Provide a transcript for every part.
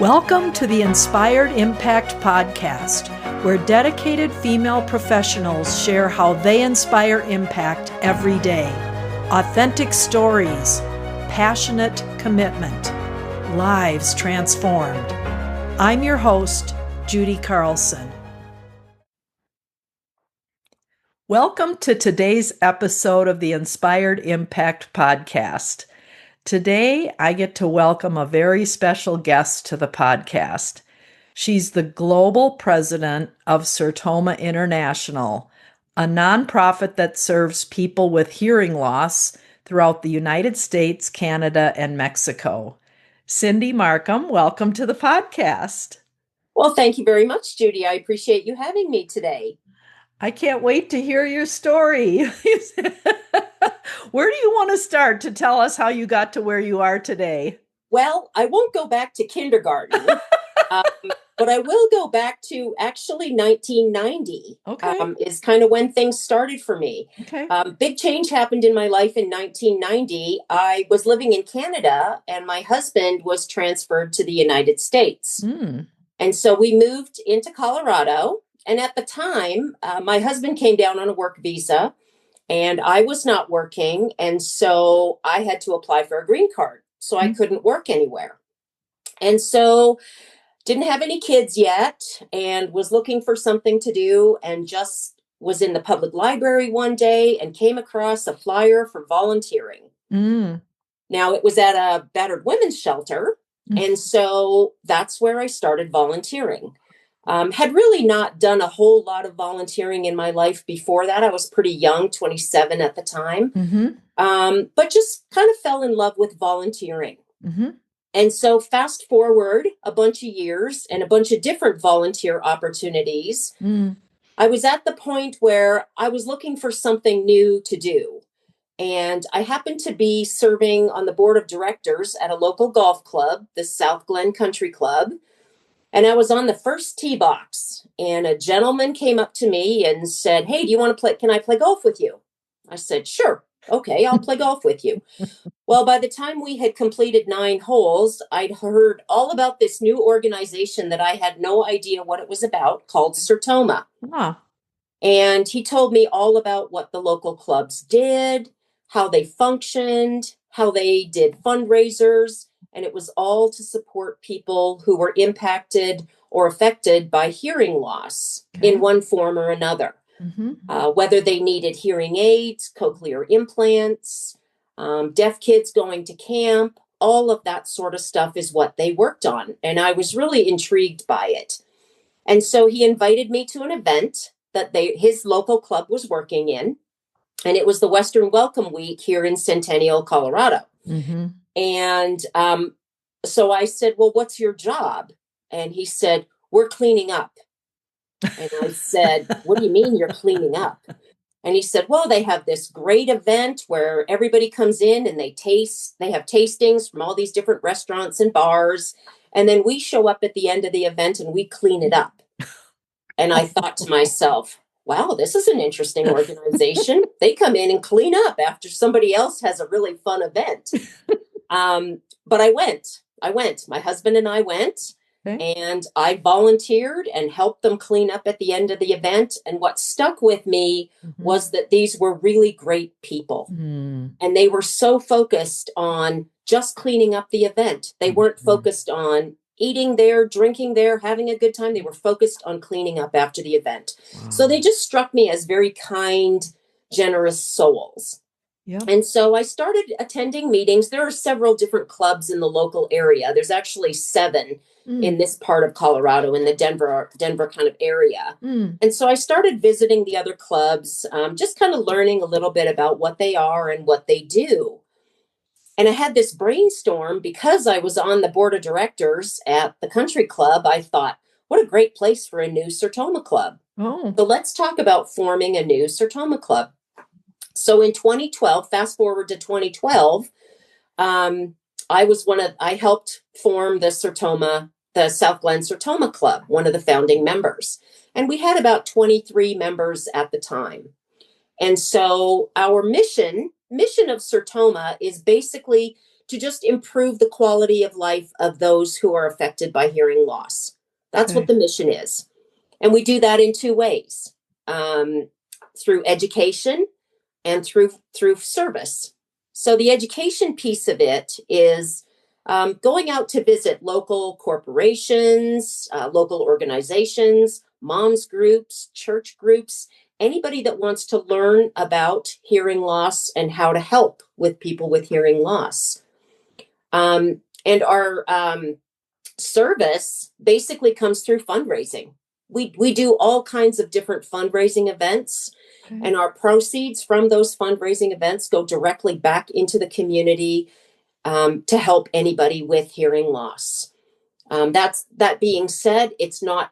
Welcome to the Inspired Impact Podcast, where dedicated female professionals share how they inspire impact every day. Authentic stories, passionate commitment, lives transformed. I'm your host, Judy Carlson. Welcome to today's episode of the Inspired Impact Podcast. Today, I get to welcome a very special guest to the podcast. She's the global president of Sertoma International, a nonprofit that serves people with hearing loss throughout the United States, Canada, and Mexico. Cindy Markham, welcome to the podcast. Well, thank you very much, Judy. I appreciate you having me today. I can't wait to hear your story. Where do you want to start to tell us how you got to where you are today? Well, I won't go back to kindergarten, but I will go back to actually 1990. Okay. Is kind of when things started for me. Okay. Big change happened in my life in 1990. I was living in Canada and my husband was transferred to the United States. And so we moved into Colorado. And at the time, my husband came down on a work visa and I was not working. And so I had to apply for a green card. So I couldn't work anywhere. And so didn't have any kids yet and was looking for something to do and just was in the public library one day and came across a flyer for volunteering. Now it was at a battered women's shelter. And so that's where I started volunteering. Had really not done a whole lot of volunteering in my life before that. I was pretty young, 27 at the time, but just kind of fell in love with volunteering. And so fast forward a bunch of years and a bunch of different volunteer opportunities. I was at the point where I was looking for something new to do. And I happened to be serving on the board of directors at a local golf club, the SouthGlenn Country Club. And I was on the first tee box and a gentleman came up to me and said, "Hey, do you want to play? Can I play golf with you?" I said, "Sure. Okay, I'll play golf with you." Well, by the time we had completed 9 holes, I'd heard all about this new organization that I had no idea what it was about called Sertoma. And he told me all about what the local clubs did, how they functioned, how they did fundraisers. And it was all to support people who were impacted or affected by hearing loss in one form or another. Whether they needed hearing aids, cochlear implants, deaf kids going to camp, all of that sort of stuff is what they worked on. And I was really intrigued by it. And so he invited me to an event that his local club was working in. And it was the Western Welcome Week here in Centennial, Colorado. And so I said, "Well, what's your job?" And he said, "We're cleaning up." And I said, "What do you mean you're cleaning up?" And he said, "Well, they have this great event where everybody comes in and they have tastings from all these different restaurants and bars. And then we show up at the end of the event and we clean it up." And I thought to myself, wow, this is an interesting organization. They come in and clean up after somebody else has a really fun event. But I went, my husband and I went, and I volunteered and helped them clean up at the end of the event. And what stuck with me was that these were really great people. And they were so focused on just cleaning up the event. They weren't focused on eating there, drinking there, having a good time. They were focused on cleaning up after the event. So they just struck me as very kind, generous souls. And so I started attending meetings. There are several different clubs in the local area. There's actually 7 in this part of Colorado, in the Denver kind of area. And so I started visiting the other clubs, just kind of learning a little bit about what they are and what they do. And I had this brainstorm because I was on the board of directors at the country club. I thought, what a great place for a new Sertoma club. So let's talk about forming a new Sertoma club. So in 2012, fast forward to 2012, I helped form the SouthGlenn Sertoma Club, one of the founding members. And we had about 23 members at the time. And so our mission of Sertoma is basically to just improve the quality of life of those who are affected by hearing loss. That's what the mission is. And we do that in two ways, through education and through service. So the education piece of it is going out to visit local corporations, local organizations, moms groups, church groups, anybody that wants to learn about hearing loss and how to help with people with hearing loss. And our service basically comes through fundraising. We do all kinds of different fundraising events, and our proceeds from those fundraising events go directly back into the community to help anybody with hearing loss. That being said, it's not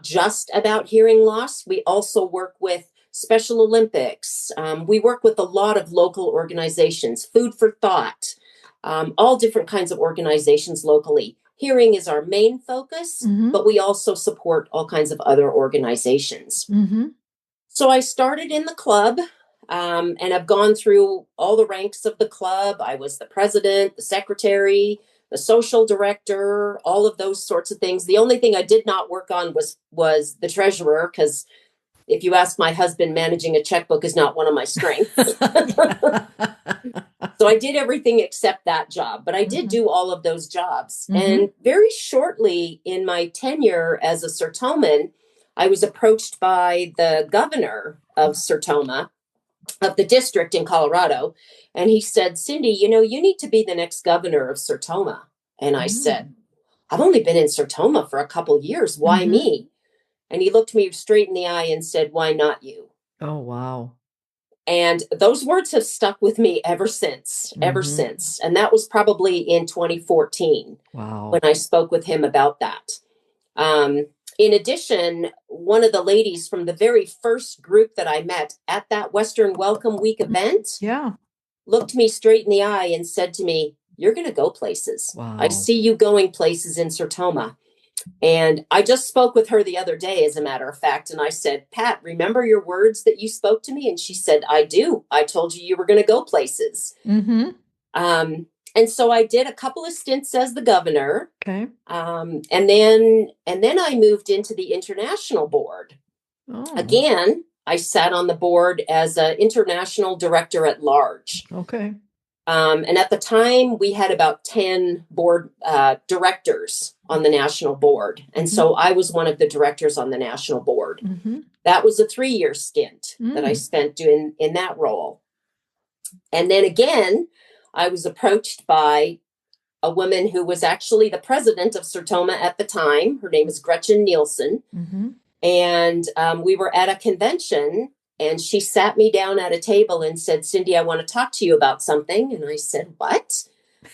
just about hearing loss. We also work with Special Olympics. We work with a lot of local organizations, Food for Thought, all different kinds of organizations locally. Hearing is our main focus, but we also support all kinds of other organizations. So I started in the club, and I've gone through all the ranks of the club. I was the president, the secretary, the social director, all of those sorts of things. The only thing I did not work on was the treasurer, because if you ask my husband, managing a checkbook is not one of my strengths. So I did everything except that job, but I did do all of those jobs. And very shortly in my tenure as a Sertoman, I was approached by the governor of Sertoma, of the district in Colorado. And he said, Cindy, you need to be the next governor of Sertoma. And I said, I've only been in Sertoma for a couple years. Why me? And he looked me straight in the eye and said, why not you? Oh, wow. And those words have stuck with me ever since. And that was probably in 2014 when I spoke with him about that. In addition, one of the ladies from the very first group that I met at that Western Welcome Week event looked me straight in the eye and said to me, you're going to go places. Wow. I see you going places in Sertoma. And I just spoke with her the other day, as a matter of fact. And I said, Pat, remember your words that you spoke to me? And she said, I do. I told you were going to go places. And so I did a couple of stints as the governor. Okay. And then I moved into the international board. Again, I sat on the board as an international director at large. Okay. And at the time, we had about 10 board directors on the national board. And so I was one of the directors on the national board. That was a 3-year stint that I spent doing in that role. And then again, I was approached by a woman who was actually the president of Sertoma at the time. Her name is Gretchen Nielsen. And we were at a convention, and she sat me down at a table and said, Cindy, I want to talk to you about something. And I said, what?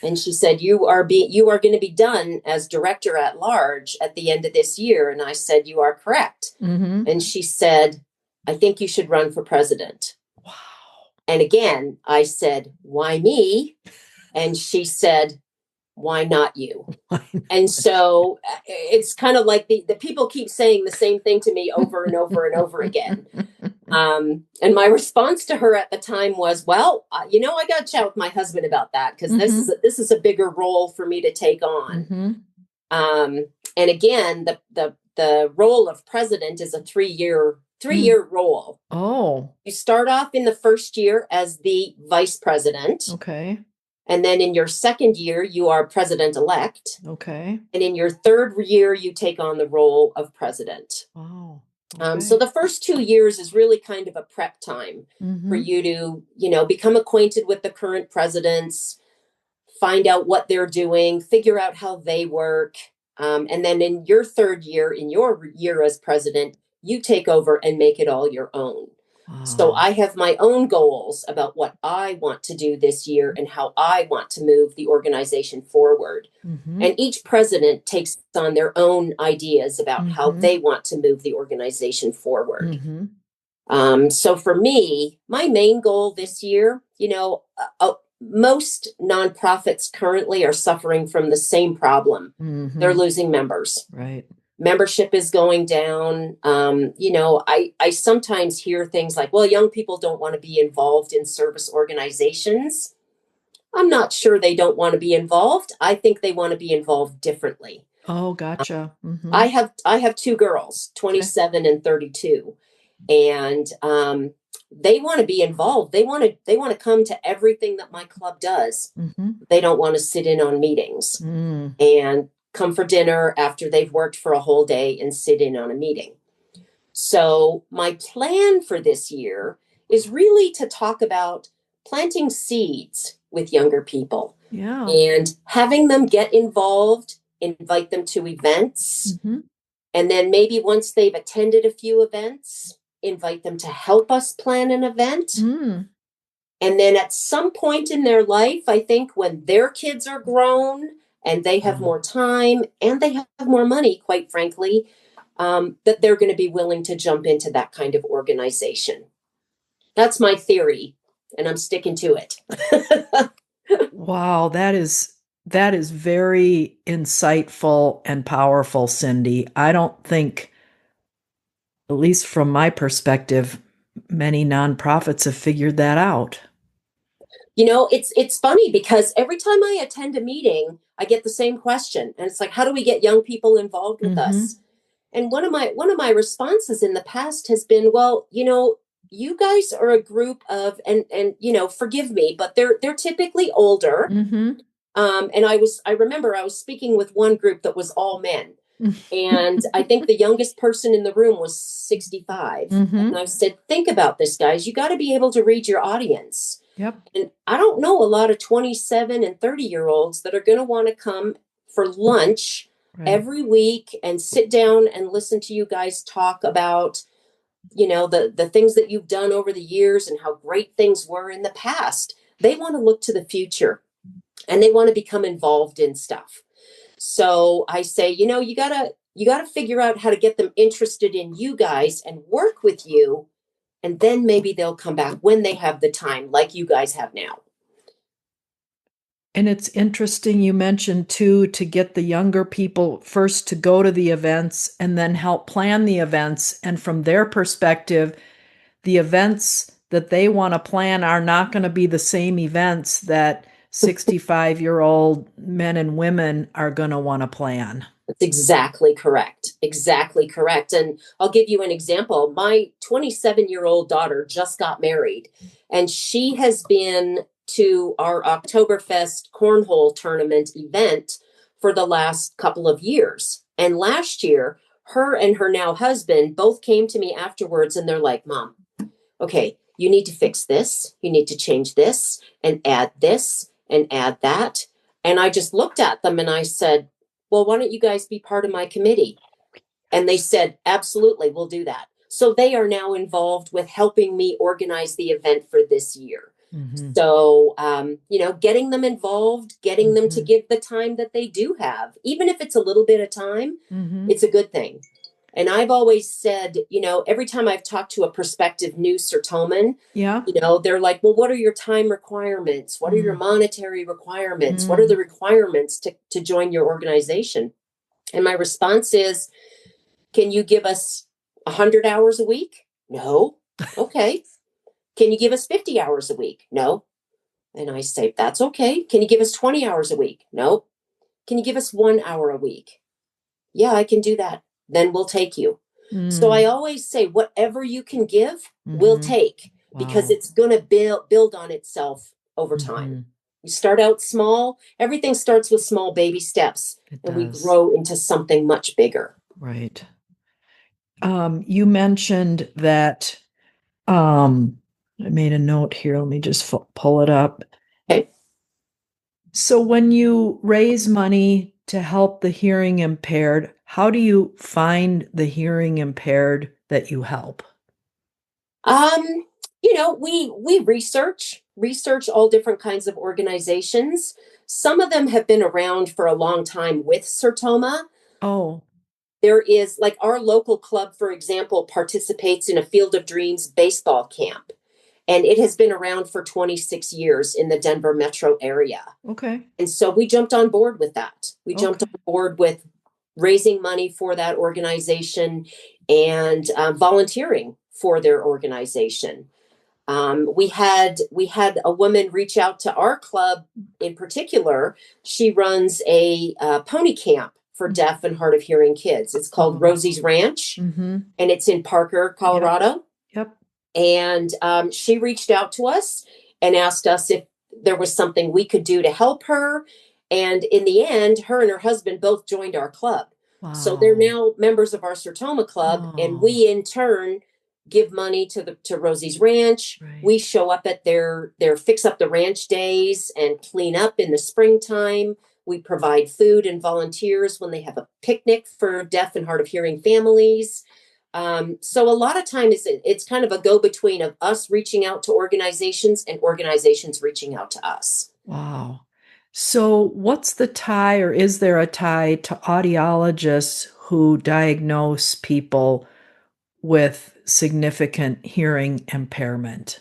And she said, you are going to be done as director at large at the end of this year. And I said, you are correct. And she said, I think you should run for president. Wow. And again, I said, why me? And she said, why not you? And so it's kind of like the people keep saying the same thing to me over and over and over again. And my response to her at the time was, well, I got to chat with my husband about that, because this is a bigger role for me to take on. And again, the role of president is a 3-year role. Oh. You start off in the first year as the vice president. Okay. And then in your second year, you are president-elect. Okay. And in your third year, you take on the role of president. Wow. Okay. So the first 2 years is really kind of a prep time for you to, become acquainted with the current presidents, find out what they're doing, figure out how they work. And then in your third year, in your year as president, you take over and make it all your own. So I have my own goals about what I want to do this year and how I want to move the organization forward. And each president takes on their own ideas about how they want to move the organization forward. So for me, my main goal this year, most nonprofits currently are suffering from the same problem. They're losing members. Right. Membership is going down. I sometimes hear things like, well, young people don't want to be involved in service organizations. I'm not sure they don't want to be involved. I think they want to be involved differently. Oh, gotcha. I have two girls, Okay. 27 and 32, and they want to be involved. They want to come to everything that my club does. They don't want to sit in on meetings and come for dinner after they've worked for a whole day and sit in on a meeting. So my plan for this year is really to talk about planting seeds with younger people Yeah. and having them get involved, invite them to events, and then maybe once they've attended a few events, invite them to help us plan an event. And then at some point in their life, I think when their kids are grown and they have more time and they have more money, quite frankly, that they're going to be willing to jump into that kind of organization. That's my theory, and I'm sticking to it. Wow, that is very insightful and powerful, Cindy. I don't think, at least from my perspective, many nonprofits have figured that out. It's funny because every time I attend a meeting, I get the same question, and it's like, how do we get young people involved with us? And one of my responses in the past has been, well, you guys are a group of, and forgive me, but they're typically older. And I remember I was speaking with one group that was all men. And I think the youngest person in the room was 65. And I said, think about this, guys. You got to be able to read your audience. Yep. And I don't know a lot of 27 and 30-year-olds that are going to want to come for lunch every week and sit down and listen to you guys talk about, the things that you've done over the years and how great things were in the past. They want to look to the future and they want to become involved in stuff. So I say, you gotta figure out how to get them interested in you guys and work with you. And then maybe they'll come back when they have the time, like you guys have now. And it's interesting you mentioned too, to get the younger people first to go to the events and then help plan the events. And from their perspective, the events that they want to plan are not going to be the same events that 65-year-old men and women are going to want to plan. That's exactly correct. Exactly correct. And I'll give you an example. My 27-year-old daughter just got married, and she has been to our Oktoberfest cornhole tournament event for the last couple of years. And last year, her and her now husband both came to me afterwards and they're like, Mom, okay, you need to fix this. You need to change this and add that. And I just looked at them and I said, well, why don't you guys be part of my committee? And they said, absolutely, we'll do that. So they are now involved with helping me organize the event for this year. So, getting them involved, getting them to give the time that they do have, even if it's a little bit of time, it's a good thing. And I've always said, every time I've talked to a prospective new Sertoman, they're like, well, what are your time requirements? What are your monetary requirements? What are the requirements to join your organization? And my response is, can you give us 100 hours a week? No. Okay. Can you give us 50 hours a week? No. And I say, that's okay. Can you give us 20 hours a week? No. Can you give us 1 hour a week? Yeah, I can do that. Then we'll take you. So I always say, whatever you can give, we'll take, because it's going to build on itself over time. You start out small. Everything starts with small baby steps, and we grow into something much bigger. Right. You mentioned that, I made a note here. Let me just pull it up. Okay. So when you raise money to help the hearing impaired, how do you find the hearing impaired that you help? We research all different kinds of organizations. Some of them have been around for a long time with Sertoma. Oh. There is, like, our local club, for example, participates in a Field of Dreams baseball camp. And it has been around for 26 years in the Denver metro area. Okay. And so we jumped on board with that. We jumped on board with raising money for that organization and volunteering for their organization. We had a woman reach out to our club in particular. She runs a pony camp for deaf and hard of hearing kids. It's called Rosie's Ranch, and it's in Parker, Colorado. Yep. And she reached out to us and asked us if there was something we could do to help her. And in the end, her and her husband both joined our club. So they're Wow. now members of our Sertoma Club, and Oh, we in turn give money to Rosie's Ranch. right. We show up at their fix up the ranch days and clean up in the springtime. We provide food and volunteers when they have a picnic for deaf and hard of hearing families. So a lot of times it's kind of a go between of us reaching out to organizations and organizations reaching out to us. Wow. So, what's the tie, or is there a tie to audiologists who diagnose people with significant hearing impairment?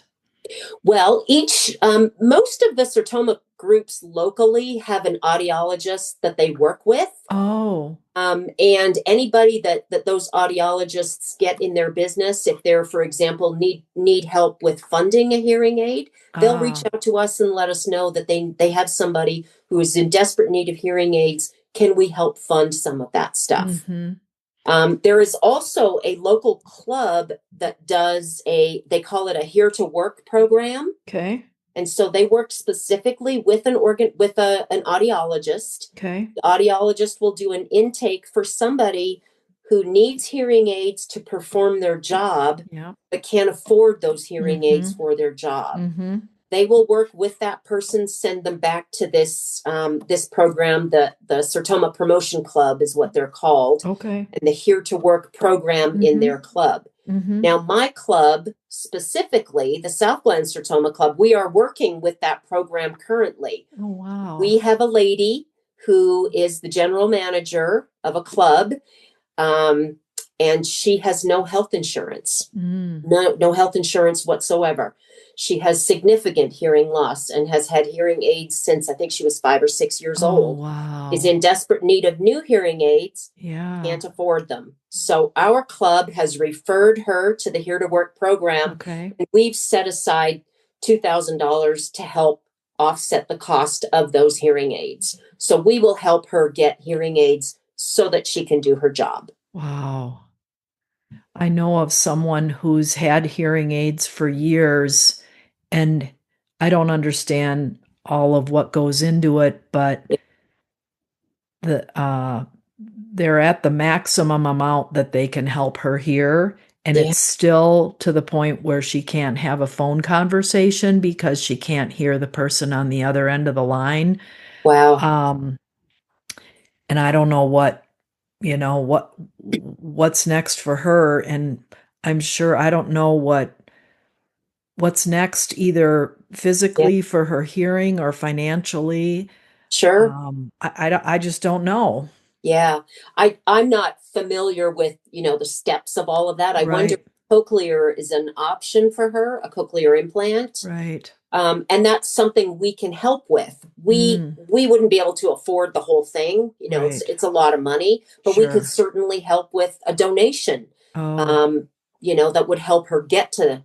Well, most of the Sertoma groups locally have an audiologist that they work with. Oh, And anybody that those audiologists get in their business, if they're, for example, need help with funding a hearing aid, they'll reach out to us and let us know that they have somebody who is in desperate need of hearing aids. Can we help fund some of that stuff? mm-hmm. There is also a local club that they call it a Here to Work program. Okay. And so they work specifically with an audiologist. Okay. The audiologist will do an intake for somebody who needs hearing aids to perform their job, Yeah. but can't afford those hearing aids Mm-hmm. for their job. Mm-hmm. They will work with that person, send them back to this program. The Sertoma Promotion Club is what they're called, Okay. and the Here to Work program in Mm-hmm. their club. Mm-hmm. Now, my club, specifically the SouthGlenn Sertoma Club, we are working with that program currently. Oh, wow. We have a lady who is the general manager of a club, um, and she has no health insurance, Mm. no health insurance whatsoever. She has significant hearing loss and has had hearing aids since I think she was 5 or 6 years Oh, old, is wow. in desperate need of new hearing aids, Yeah. can't afford them. So our club has referred her to the Here to Work program, Okay. and we've set aside $2,000 to help offset the cost of those hearing aids. So we will help her get hearing aids so that she can do her job. Wow. I know of someone who's had hearing aids for years, and I don't understand all of what goes into it, but the they're at the maximum amount that they can help her hear, and Yeah. it's still to the point where she can't have a phone conversation because she can't hear the person on the other end of the line. Wow. Um, and I don't know what's next for her, and I'm sure I don't know what's next either Yeah. physically for her hearing or financially. Sure. I just don't know. Yeah. I'm not familiar with, the steps of all of that. I wonder Right, if cochlear is an option for her, a cochlear implant. right. And that's something we can help with. We Mm, we wouldn't be able to afford the whole thing. It's right. it's a lot of money, but we could Sure. certainly help with a donation. Oh, Um, that would help her get to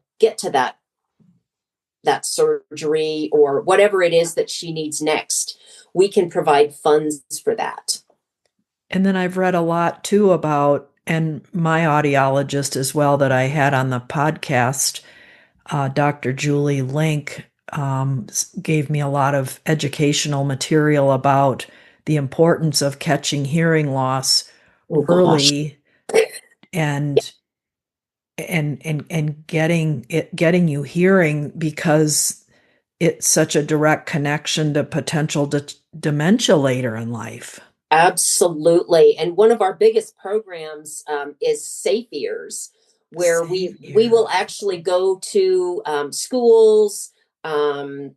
that surgery or whatever it is that she needs next. We can provide funds for that. and then I've read a lot too about, and my audiologist as well that I had on the podcast, Dr. Julie Link, gave me a lot of educational material about the importance of catching hearing loss Oh gosh. early and getting you hearing, because it's such a direct connection to potential dementia later in life. Absolutely. And one of our biggest programs is Safe Ears, where Save we ear. will actually go to schools, um,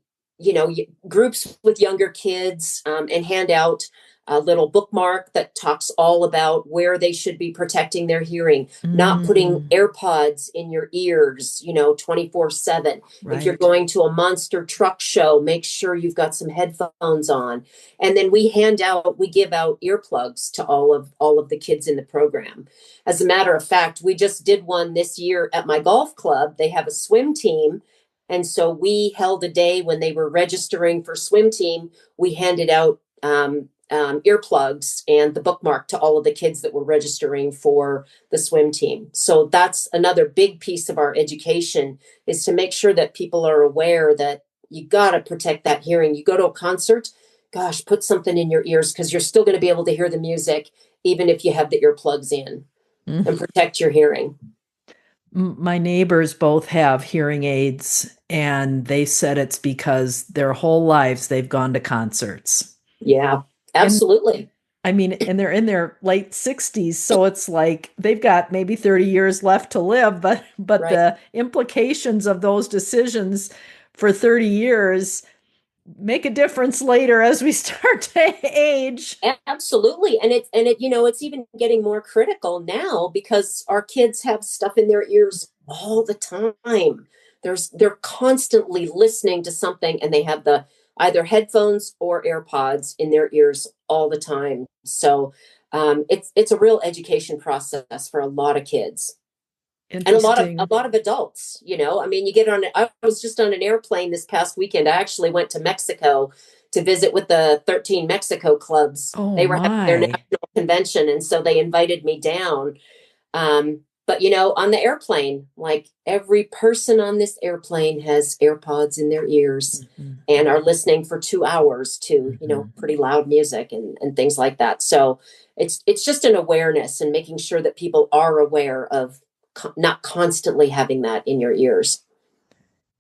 groups with younger kids, and hand out a little bookmark that talks all about where they should be protecting their hearing, not putting Mm, AirPods in your ears, 24/7. If you're right. going to a monster truck show, make sure you've got some headphones on. And then we give out earplugs to all of the kids in the program. As a matter of fact, we just did one this year at my golf club. They have a swim team, And so we held a day when they were registering for swim team. We handed out earplugs and the bookmark to all of the kids that were registering for the swim team. So that's another big piece of our education, is to make sure that people are aware that you got to protect that hearing. You go to a concert, gosh, put something in your ears, because you're still going to be able to hear the music even if you have the earplugs in, and protect your hearing. My neighbors both have hearing aids, and they said it's because their whole lives they've gone to concerts. Yeah, And absolutely. I mean, and they're in their late 60s, so it's like they've got maybe 30 years left to live, but Right. the implications of those decisions for 30 years make a difference later as we start to age. Absolutely. It's even getting more critical now because our kids have stuff in their ears all the time. They're constantly listening to something, and they have the either headphones or AirPods in their ears all the time. So it's a real education process for a lot of kids. And a Interesting. lot of adults. I mean, I was just on an airplane this past weekend. I actually went to Mexico to visit with the 13 Mexico clubs. Oh They were having their my. national convention, and so they invited me down. But on the airplane, like, every person on this airplane has AirPods in their ears Mhm. and are listening for 2 hours to Mhm. pretty loud music and things like that. So it's just an awareness, and making sure that people are aware of not constantly having that in your ears.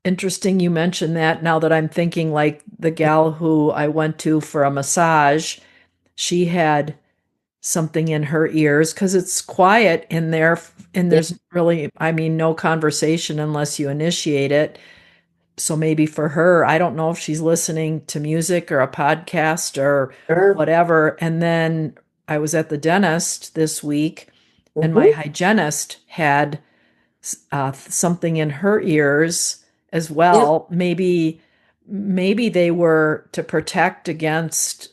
Interesting you mentioned that. Now that I'm thinking, like the gal who I went to for a massage, she had something in her ears because it's quiet in there, and Yeah, there's really, I mean, no conversation unless you initiate it. So maybe for her, I don't know if she's listening to music or a podcast or sure. whatever. And then I was at the dentist this week, and my Mm-hmm. hygienist had something in her ears as Yeah, well. Maybe they were to protect against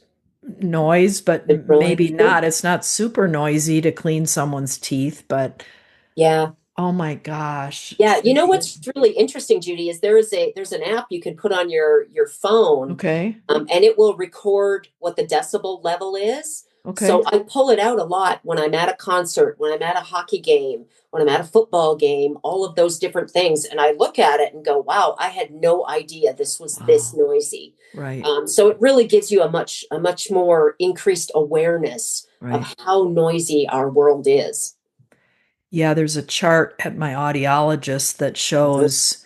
noise, but good maybe relation. not. It's not super noisy to clean someone's teeth, but Yeah. oh my gosh, Yeah, Cynthia. what's really interesting, Judy, is there's an app you can put on your phone, Okay. and it will record what the decibel level is. Okay. So I pull it out a lot when I'm at a concert, when I'm at a hockey game, when I'm at a football game, all of those different things, and I look at it and go, "Wow, I had no idea this was this Wow. noisy." Right. So it really gives you a much more increased awareness Right. of how noisy our world is. Yeah, there's a chart at my audiologist that shows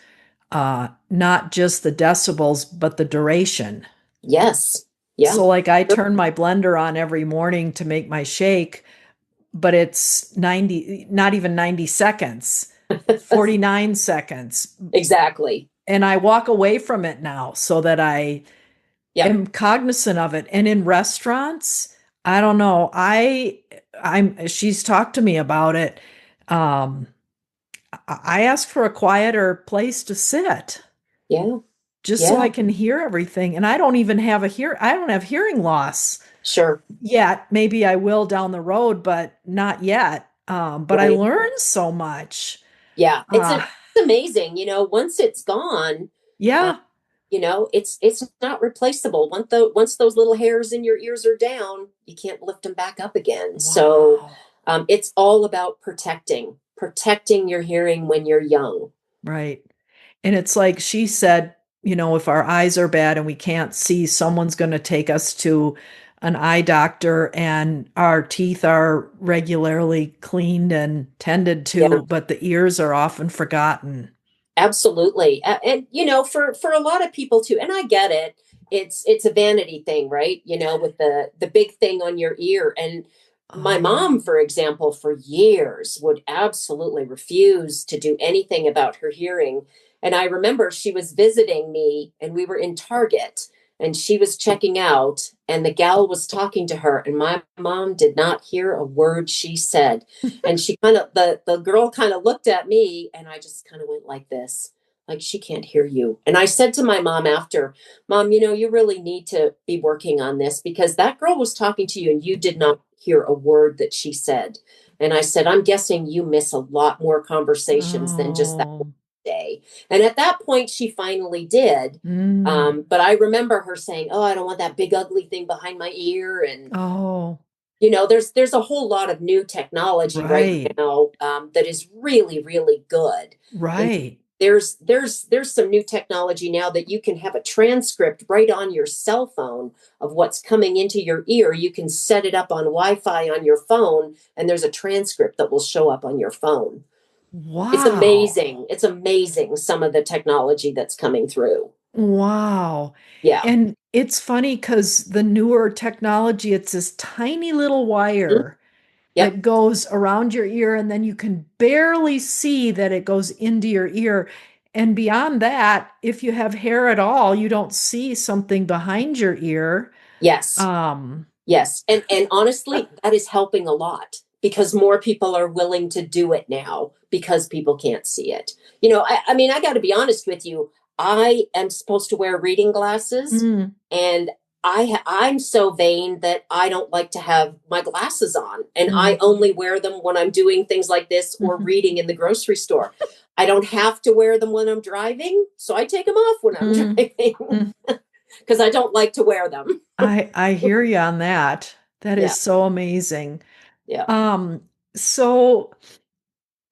not just the decibels, but the duration. Yes. Yeah. So, like, I turn my blender on every morning to make my shake, but it's 90, not even 90 seconds, 49 seconds. Exactly. And I walk away from it now so that I Yep. am cognizant of it. And in restaurants, I don't know. She's talked to me about it. Um, I ask for a quieter place to sit Yeah. just so I Yeah. can hear everything. And I don't have hearing loss Sure. yet. Maybe I will down the road, but not yet. But I Right. learned so much. Yeah. Uh, It's amazing. Once it's gone, uh, yeah. it's not replaceable. Once those little hairs in your ears are down, you can't lift them back up again. So Wow. it's all about protecting your hearing when you're young. Right. And it's like she said, if our eyes are bad and we can't see, someone's going to take us to an eye doctor, and our teeth are regularly cleaned and tended Yeah. to, but the ears are often forgotten. Absolutely. And for a lot of people too, and I get it, it's a vanity thing, right? With the big thing on your ear. And my Oh, mom, for example, for years would absolutely refuse to do anything about her hearing. And I remember she was visiting me, and we were in Target, and she was checking out, and the gal was talking to her, and my mom did not hear a word she said. And she kind of the girl kind of looked at me, and I just kind of went like this, like, she can't hear you. And I said to my mom after, "Mom, you really need to be working on this, because that girl was talking to you and you did not hear a word that she said." And I said, "I'm guessing you miss a lot more conversations than just that one oh, day. And at that point, she finally did. But I remember her saying, "Oh, I don't want that big ugly thing behind my ear." And Oh, there's a whole lot of new technology right right. now that is really, really good. And Right. there's some new technology now that you can have a transcript right on your cell phone of what's coming into your ear. You can set it up on Wi-Fi on your phone, and there's a transcript that will show up on your phone. It's Wow. amazing. It's amazing some of the technology that's coming through. Wow. Yeah. And it's funny because the newer technology, it's this tiny little Mhm. wire Yep. that goes around your ear, and then you can barely see that it goes into your ear. And beyond that, if you have hair at all, you don't see something behind your ear. Yes. Um, Yes. And honestly, that is helping a lot because more people are willing to do it now because people can't see it. I mean, I got to be honest with you. I am supposed to wear reading glasses, mm, and I'm so vain that I don't like to have my glasses on, and I mhm, only wear them when I'm doing things like this or mhm, reading in the grocery store. I don't have to wear them when I'm driving, so I take them off when I'm mm, driving mm. because I don't like to wear them. I hear you on that. That Yeah. is so amazing. Yeah. Um, so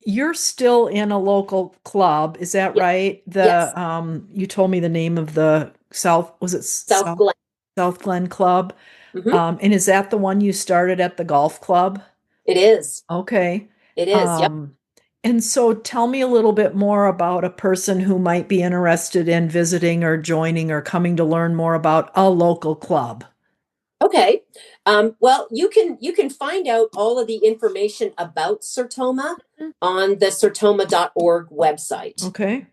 you're still in a local club, is that Yeah. right? Yes. You told me the name of the South, was it South South Glen. Southglenn Club? Hmm. And is that the one you started at the golf club? It is. Okay. It is. Yep. Um, and so tell me a little bit more about a person who might be interested in visiting or joining or coming to learn more about a local club. Okay. Well, you can find out all of the information about Sertoma Mm, on the sertoma.org website. okay.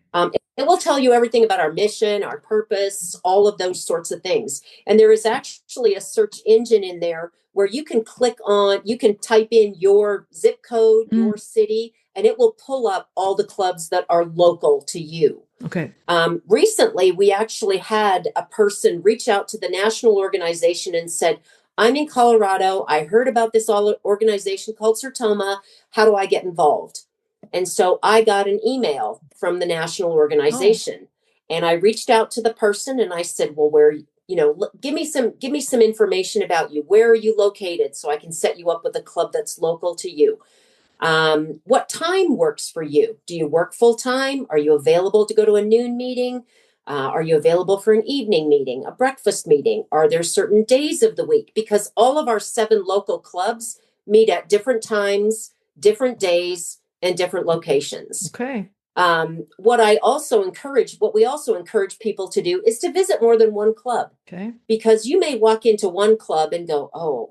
It will tell you everything about our mission, our purpose, all of those sorts of things. And there is actually a search engine in there where you can type in your zip code, Mm, your city, and it will pull up all the clubs that are local to you. okay. Recently, we actually had a person reach out to the national organization and said, "I'm in Colorado. I heard about this organization called Sertoma. How do I get involved?" And so I got an email from the national Oh, organization, and I reached out to the person and I said, "Well, give me some information about you. Where are you located so I can set you up with a club that's local to you? What time works for you? Do you work full time? Are you available to go to a noon meeting? Are you available for an evening meeting, a breakfast meeting? Are there certain days of the week?" Because all of our 7 local clubs meet at different times, different days, and different locations. okay. What we also encourage people to do is to visit more than one club, Okay. because you may walk into one club and go, "Oh,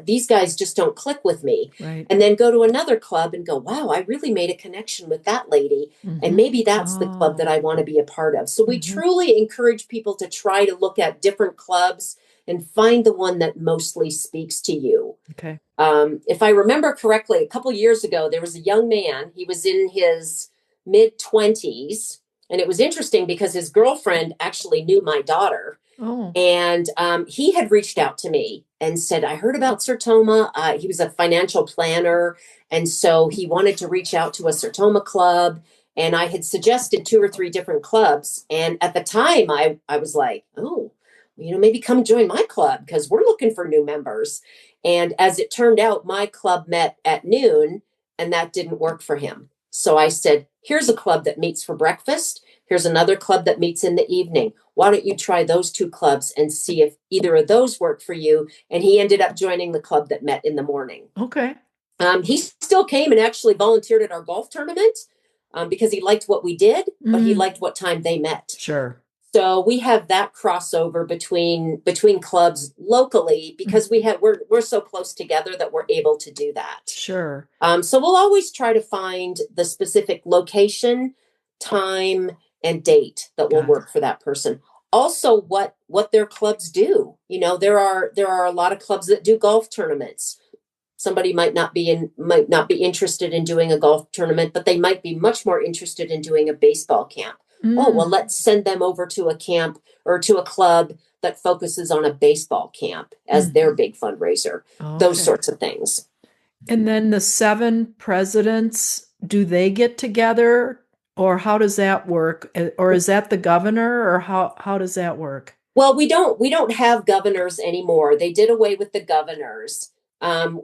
these guys just don't click with me," Right. and then go to another club and go, "Wow, I really made a connection with that lady, and Mm-hmm. maybe that's the club that Oh. I want to be a part of." So we Mm-hmm. truly encourage people to try to look at different clubs and find the one that mostly speaks to you. Okay. If I remember correctly, a couple years ago, there was a young man. He was in his mid 20s, and it was interesting because his girlfriend actually knew my daughter, Oh. and he had reached out to me and said, "I heard about Sertoma." He was a financial planner, and so he wanted to reach out to a Sertoma club. And I had suggested 2 or 3 different clubs. And at the time, I was like, "Oh, maybe come join my club because we're looking for new members." And as it turned out, my club met at noon, and that didn't work for him. So I said, "Here's a club that meets for breakfast. Here's another club that meets in the evening. Why don't you try those 2 clubs and see if either of those work for you?" And he ended up joining the club that met in the morning. Okay. He still came and actually volunteered at our golf tournament, because he liked what we did, but he Mm, liked what time they met. sure. So we have that crossover between clubs locally Mm, because we're so close together that we're able to do that. sure. So we'll always try to find the specific location, time, and date that will Got work for that person. Also, what their clubs do. There are a lot of clubs that do golf tournaments. Somebody might not be interested in doing a golf tournament, but they might be much more interested in doing a baseball camp. Oh, well, Mm, let's send them over to a camp or to a club that focuses on a baseball camp as mm, their big fundraiser. Those okay. sorts of things. And then the 7 presidents, do they get together Or how does that work? Or is that the governor, or how does that work? Well, we don't have governors anymore. They did away with the governors.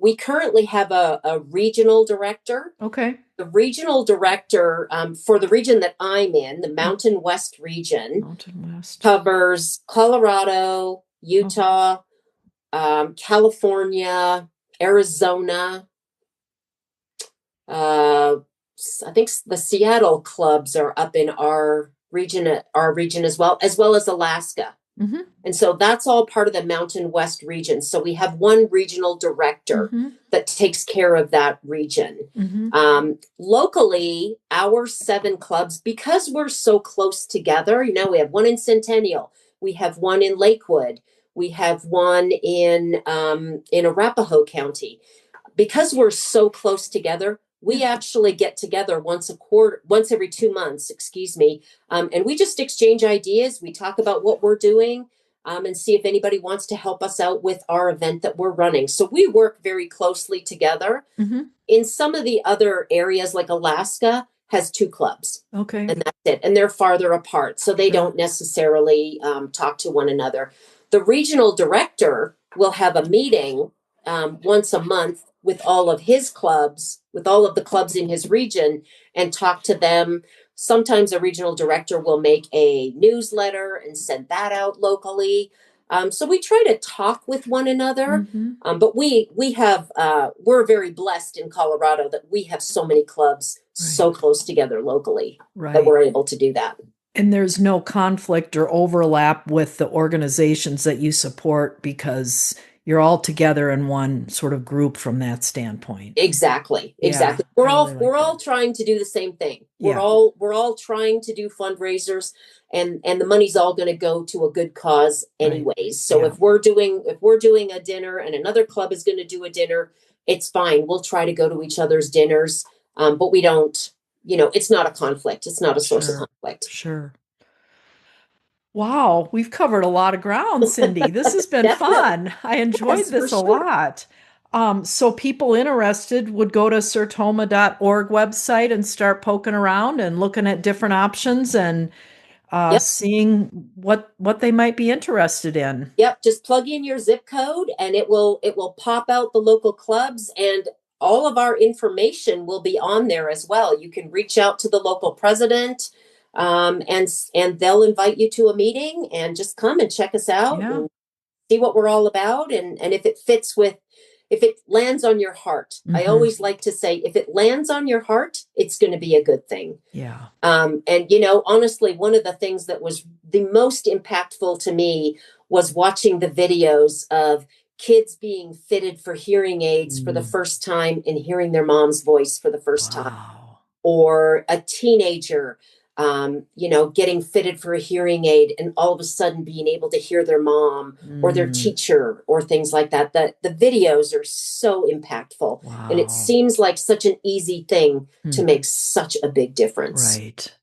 We currently have a regional director. Okay. The regional director for the region that I'm in, the Mountain West region, Mountain West covers Colorado, Utah, California, Arizona. I think the Seattle clubs are up in our region as well as Alaska. Mm-hmm. And so that's all part of the Mountain West region. So we have one regional director that takes care of that region. Locally, our 7 clubs, because we're so close together, we have one in Centennial, we have one in Lakewood, we have one in Arapahoe County. Because we're so close together, we actually get together once every 2 months, and we just exchange ideas. We talk about what we're doing, and see if anybody wants to help us out with our event that we're running. So we work very closely together. In some of the other areas, like Alaska, has 2 clubs. Okay. And that's it. And they're farther apart, so they don't necessarily talk to one another. The regional director will have a meeting once a month with all of his clubs, with all of the clubs in his region, and talk to them. Sometimes a regional director will make a newsletter and send that out locally. So we try to talk with one another. But we're very blessed in Colorado that we have so many clubs so close together locally that we're able to do that. And there's no conflict or overlap with the organizations that you support because you're all together in one sort of group from that standpoint. Exactly. We're all trying to do the same thing. We're all trying to do fundraisers, and the money's all going to go to a good cause anyways. So if we're doing a dinner and another club is going to do a dinner, it's fine. We'll try to go to each other's dinners, but we don't. It's not a conflict. It's not a source of conflict. Sure. Wow, we've covered a lot of ground, Cindy. This has been fun. I enjoyed this a lot. So people interested would go to sertoma.org website and start poking around and looking at different options and seeing what they might be interested in. Yep, just plug in your zip code and it will pop out the local clubs, and all of our information will be on there as well. You can reach out to the local president. And they'll invite you to a meeting and just come and check us out and see what we're all about. And if it lands on your heart, I always like to say, if it lands on your heart, it's going to be a good thing. Yeah. And honestly, one of the things that was the most impactful to me was watching the videos of kids being fitted for hearing aids for the first time and hearing their mom's voice for the first time, or a teenager getting fitted for a hearing aid and all of a sudden being able to hear their mom or their teacher or things like that. The videos are so impactful. Wow. And it seems like such an easy thing to make such a big difference. Right.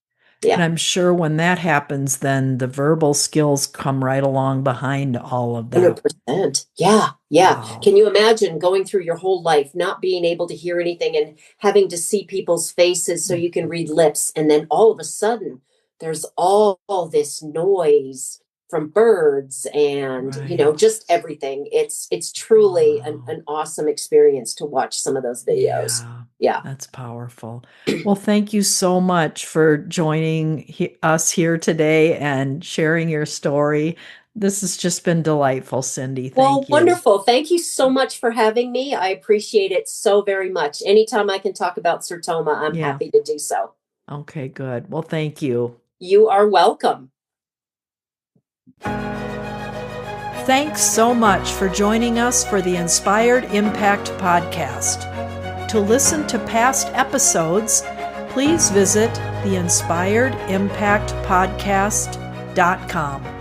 Yeah. And I'm sure when that happens, then the verbal skills come right along behind all of that. 100%. Yeah. Wow. Can you imagine going through your whole life, not being able to hear anything and having to see people's faces so you can read lips. And then all of a sudden there's all this noise from birds and, just everything. It's truly an awesome experience to watch some of those videos. Yeah. That's powerful. Well, thank you so much for joining us here today and sharing your story. This has just been delightful, Cindy. Thank you. Wonderful. Thank you so much for having me. I appreciate it so very much. Anytime I can talk about Sertoma, I'm happy to do so. Okay, good. Well, thank you. You are welcome. Thanks so much for joining us for the Inspired Impact Podcast. To listen to past episodes, please visit theinspiredimpactpodcast.com.